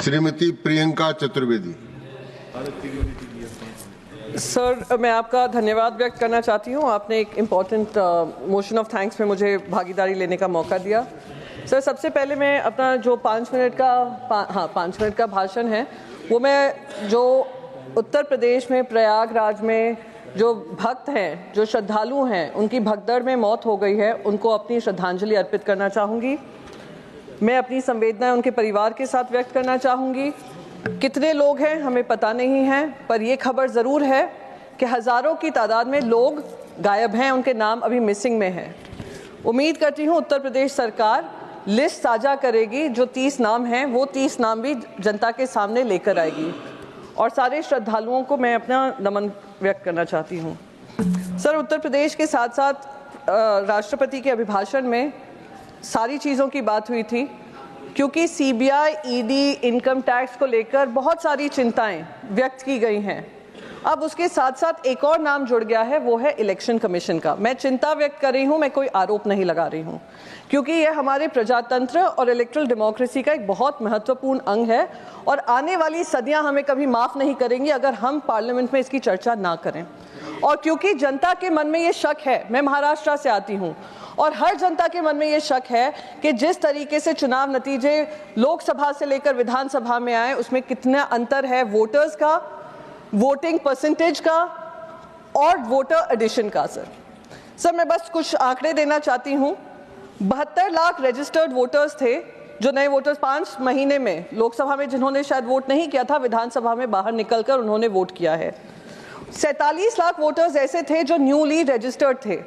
Shrimati Priyanka Chaturvedi. Sir, मैं आपका धन्यवाद व्यक्त करना चाहती हूँ। आपने एक इम्पॉर्टेंट मोशन ऑफ थैंक्स में मुझे भागीदारी लेने का मौका दिया। सर, सबसे पहले मैं अपना जो 5 मिनट का भाषण है वो मैं जो उत्तर प्रदेश में प्रयागराज में जो भक्त हैं, जो श्रद्धालु हैं, उनकी भगदड़ में मौत हो गई है, उनको अपनी श्रद्धांजलि अर्पित करना चाहूँगी। मैं अपनी संवेदनाएं उनके परिवार के साथ व्यक्त करना चाहूँगी। कितने लोग हैं हमें पता नहीं है, पर ये खबर ज़रूर है कि हज़ारों की तादाद में लोग गायब हैं, उनके नाम अभी मिसिंग में हैं। उम्मीद करती हूँ उत्तर प्रदेश सरकार लिस्ट साझा करेगी, जो 30 नाम हैं वो 30 नाम भी जनता के सामने लेकर आएगी। और सारे श्रद्धालुओं को मैं अपना नमन व्यक्त करना चाहती हूँ। सर, उत्तर प्रदेश के साथ साथ राष्ट्रपति के अभिभाषण में सारी चीज़ों की बात हुई थी, क्योंकि सीबीआई, ईडी, इनकम टैक्स को लेकर बहुत सारी चिंताएं व्यक्त की गई हैं। अब उसके साथ साथ एक और नाम जुड़ गया है, वो है इलेक्शन कमीशन का। मैं चिंता व्यक्त कर रही हूँ, मैं कोई आरोप नहीं लगा रही हूँ, क्योंकि यह हमारे प्रजातंत्र और इलेक्ट्रल डेमोक्रेसी का एक बहुत महत्वपूर्ण अंग है और आने वाली सदियां हमें कभी माफ़ नहीं करेंगी अगर हम पार्लियामेंट में इसकी चर्चा ना करें। और क्योंकि जनता के मन में ये शक है, मैं महाराष्ट्र से आती हूँ और हर जनता के मन में ये शक है कि जिस तरीके से चुनाव नतीजे लोकसभा से लेकर विधानसभा में आए, उसमें कितना अंतर है वोटर्स का, वोटिंग परसेंटेज का और वोटर एडिशन का। सर, मैं बस कुछ आंकड़े देना चाहती हूँ। 72 लाख रजिस्टर्ड वोटर्स थे, जो नए वोटर्स 5 महीने में लोकसभा में जिन्होंने शायद वोट नहीं किया था, विधानसभा में बाहर निकलकर उन्होंने वोट किया है। 47 लाख वोटर्स ऐसे थे जो न्यूली रजिस्टर्ड थे।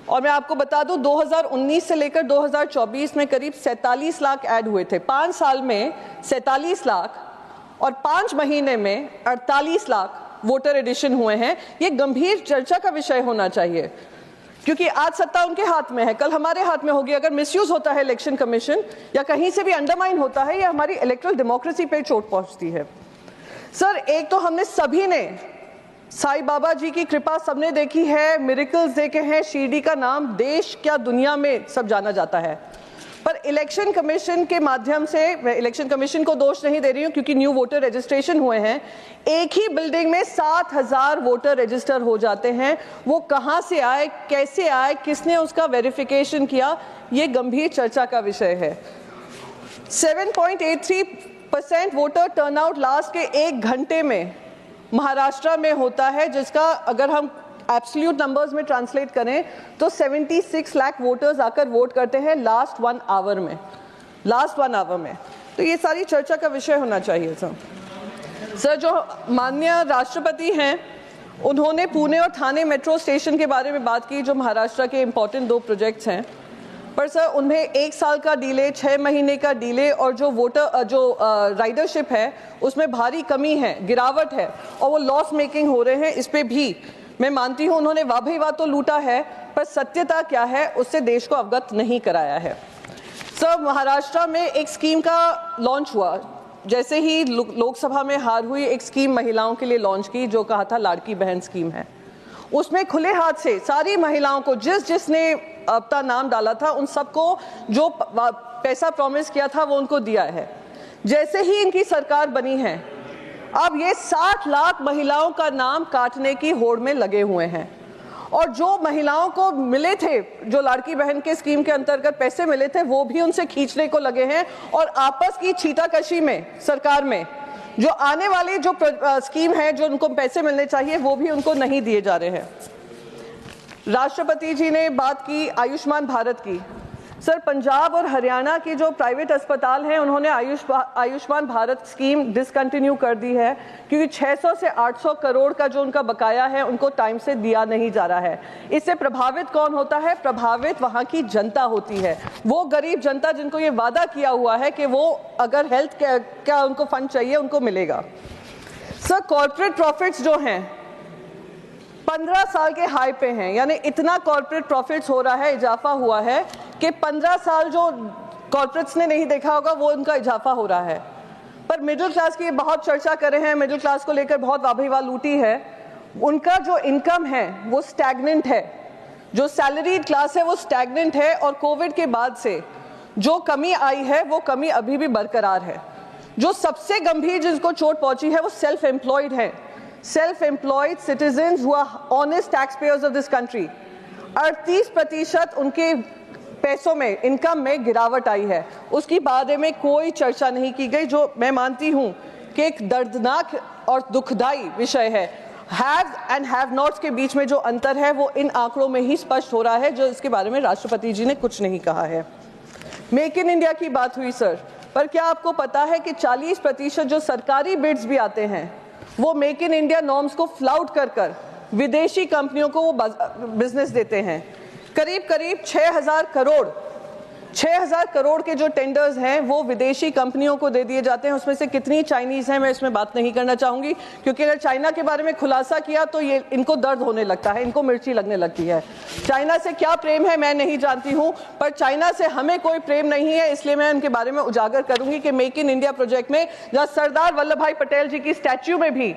और मैं आपको बता दूं, 2019 से लेकर 2024 में करीब 47 लाख ऐड हुए थे। 5 साल में 47 लाख और 5 महीने में 48 लाख वोटर एडिशन हुए हैं। ये गंभीर चर्चा का विषय होना चाहिए, क्योंकि आज सत्ता उनके हाथ में है, कल हमारे हाथ में होगी। अगर मिसयूज होता है इलेक्शन कमीशन या कहीं से भी अंडरमाइन होता है, ये हमारी इलेक्ट्रल डेमोक्रेसी पे चोट पहुंचती है। सर, एक तो हमने सभी ने साईं बाबा जी की कृपा सबने देखी है, मिरेकल्स देखे हैं, शिरडी का नाम देश क्या दुनिया में सब जाना जाता है। पर इलेक्शन कमीशन के माध्यम से, मैं इलेक्शन कमीशन को दोष नहीं दे रही हूँ, क्योंकि न्यू वोटर रजिस्ट्रेशन हुए हैं, एक ही बिल्डिंग में 7,000 वोटर रजिस्टर हो जाते हैं। वो कहाँ से आए, कैसे आए, किसने उसका वेरिफिकेशन किया, ये गंभीर चर्चा का विषय है। 7.83% वोटर टर्नआउट लास्ट के 1 घंटे में महाराष्ट्र में होता है, जिसका अगर हम एब्सोल्यूट नंबर्स में ट्रांसलेट करें तो 76 लाख वोटर्स आकर वोट करते हैं लास्ट 1 आवर में। तो ये सारी चर्चा का विषय होना चाहिए। सर, जो माननीय राष्ट्रपति हैं, उन्होंने पुणे और ठाणे मेट्रो स्टेशन के बारे में बात की, जो महाराष्ट्र के इम्पोर्टेंट 2 प्रोजेक्ट्स हैं। पर सर, उन्हें 1 साल का डिले, 6 महीने का डिले और जो राइडरशिप है उसमें भारी कमी है, गिरावट है और वो लॉस मेकिंग हो रहे हैं। इस पे भी मैं मानती हूँ उन्होंने वाह भाई वाह तो लूटा है, पर सत्यता क्या है उससे देश को अवगत नहीं कराया है। सर, महाराष्ट्र में एक स्कीम का लॉन्च हुआ, जैसे ही लोकसभा में हार हुई, एक स्कीम महिलाओं के लिए लॉन्च की, जो कहा था लाड़की बहन स्कीम है। उसमें खुले हाथ से सारी महिलाओं को, जिसने अपना नाम डाला था, उन सबको जो पैसा प्रॉमिस किया था वो उनको दिया है। जैसे ही इनकी सरकार बनी है, अब ये 60 लाख महिलाओं का नाम काटने की होड़ में लगे हुए हैं। और जो महिलाओं को मिले थे, जो लाड़की बहन के स्कीम के अंतर्गत पैसे मिले थे, वो भी उनसे खींचने को लगे हैं। और आपस की छींटाकशी में सरकार में जो आने वाली जो स्कीम है, जो उनको पैसे मिलने चाहिए, वो भी उनको नहीं दिए जा रहे हैं। राष्ट्रपति जी ने बात की आयुष्मान भारत की। सर, पंजाब और हरियाणा की जो प्राइवेट अस्पताल हैं, उन्होंने आयुष्मान भारत स्कीम डिसकंटिन्यू कर दी है, क्योंकि 600 से 800 करोड़ का जो उनका बकाया है उनको टाइम से दिया नहीं जा रहा है। इससे प्रभावित कौन होता है? प्रभावित वहाँ की जनता होती है, वो गरीब जनता जिनको ये वादा किया हुआ है कि वो अगर हेल्थ क्या उनको फंड चाहिए उनको मिलेगा। सर, कॉर्पोरेट प्रॉफिट्स जो हैं 15 साल के हाई पे हैं, यानी इतना कॉर्पोरेट प्रॉफिट्स हो रहा है, इजाफा हुआ है कि 15 साल जो कॉर्पोरेट्स ने नहीं देखा होगा वो उनका इजाफा हो रहा है। पर मिडिल क्लास की बहुत चर्चा कर रहे हैं, मिडिल क्लास को लेकर बहुत वाह लूटी है। उनका जो इनकम है वो स्टैग्नेंट है, जो सैलरीड क्लास है वो स्टैग्नेंट है। और कोविड के बाद से जो कमी आई है वो कमी अभी भी बरकरार है। जो सबसे गंभीर जिनको चोट पहुंची है वो सेल्फ एम्प्लॉयड है, self employed citizens who are honest taxpayers of this country. 38% उनके पैसों में, इनकम में गिरावट आई है, उसकी बारे में कोई चर्चा नहीं की गई, जो मैं मानती हूं कि एक दर्दनाक और दुखदाई विषय है। हैव एंड हैव नॉट्स के बीच में जो अंतर है वो इन आंकड़ों में ही स्पष्ट हो रहा है, जो इसके बारे में राष्ट्रपति जी ने कुछ नहीं कहा है। मेक इन इंडिया की बात हुई सर, पर क्या आपको पता है कि 40% जो सरकारी बिड्स भी आते हैं वो मेक इन इंडिया नॉर्म्स को फ्लाउट कर विदेशी कंपनियों को वो बिजनेस देते हैं। करीब 6,000 करोड़ के जो टेंडर्स हैं वो विदेशी कंपनियों को दे दिए जाते हैं। उसमें से कितनी चाइनीज हैं मैं इसमें बात नहीं करना चाहूंगी, क्योंकि अगर चाइना के बारे में खुलासा किया तो ये इनको दर्द होने लगता है, इनको मिर्ची लगने लगती है। चाइना से क्या प्रेम है मैं नहीं जानती हूं, पर चाइना से हमें कोई प्रेम नहीं है, इसलिए मैं उनके बारे में उजागर करूंगी कि मेक इन इंडिया प्रोजेक्ट में जहां सरदार वल्लभ भाई पटेल जी की स्टैच्यू में भी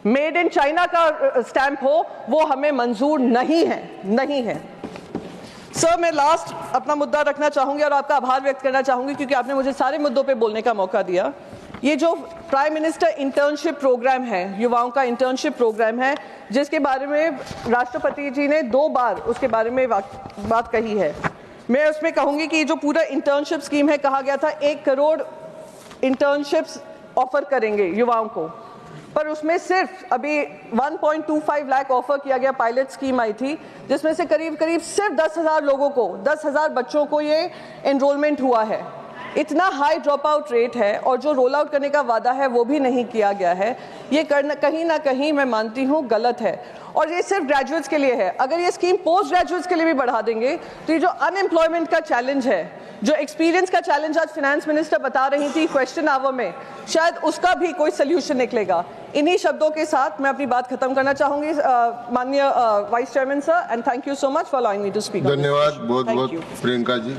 मेड इन चाइना का स्टैंप हो, वो हमें मंजूर नहीं है। सर, मैं लास्ट अपना मुद्दा रखना चाहूंगी और आपका आभार व्यक्त करना चाहूंगी, क्योंकि आपने मुझे सारे मुद्दों पे बोलने का मौका दिया। ये जो प्राइम मिनिस्टर इंटर्नशिप प्रोग्राम है, युवाओं का इंटर्नशिप प्रोग्राम है, जिसके बारे में राष्ट्रपति जी ने 2 बार उसके बारे में बात कही है, मैं उसमें कहूंगी कि जो पूरा इंटर्नशिप स्कीम है, कहा गया था 1 करोड़ इंटर्नशिप्स ऑफर करेंगे युवाओं को, पर उसमें सिर्फ अभी 1.25 लाख ऑफर किया गया। पायलट स्कीम आई थी जिसमें से करीब सिर्फ 10,000 लोगों को, 10,000 बच्चों को ये एनरोलमेंट हुआ है। इतना हाई ड्रॉप आउट रेट है और जो रोल आउट करने का वादा है वो भी नहीं किया गया है। ये करना कहीं ना कहीं मैं मानती हूँ गलत है, और ये सिर्फ ग्रेजुएट्स के लिए है। अगर ये स्कीम पोस्ट ग्रेजुएट्स के लिए भी बढ़ा देंगे तो ये जो अनएम्प्लॉयमेंट का चैलेंज है, जो एक्सपीरियंस का चैलेंज आज फाइनेंस मिनिस्टर बता रही थी क्वेश्चन आवर में, शायद उसका भी कोई सोल्यूशन निकलेगा। इन्हीं शब्दों के साथ मैं अपनी बात खत्म करना चाहूंगी माननीय vice chairman sir, and thank you so much for allowing me to speak. धन्यवाद बहुत बहुत प्रियंका जी।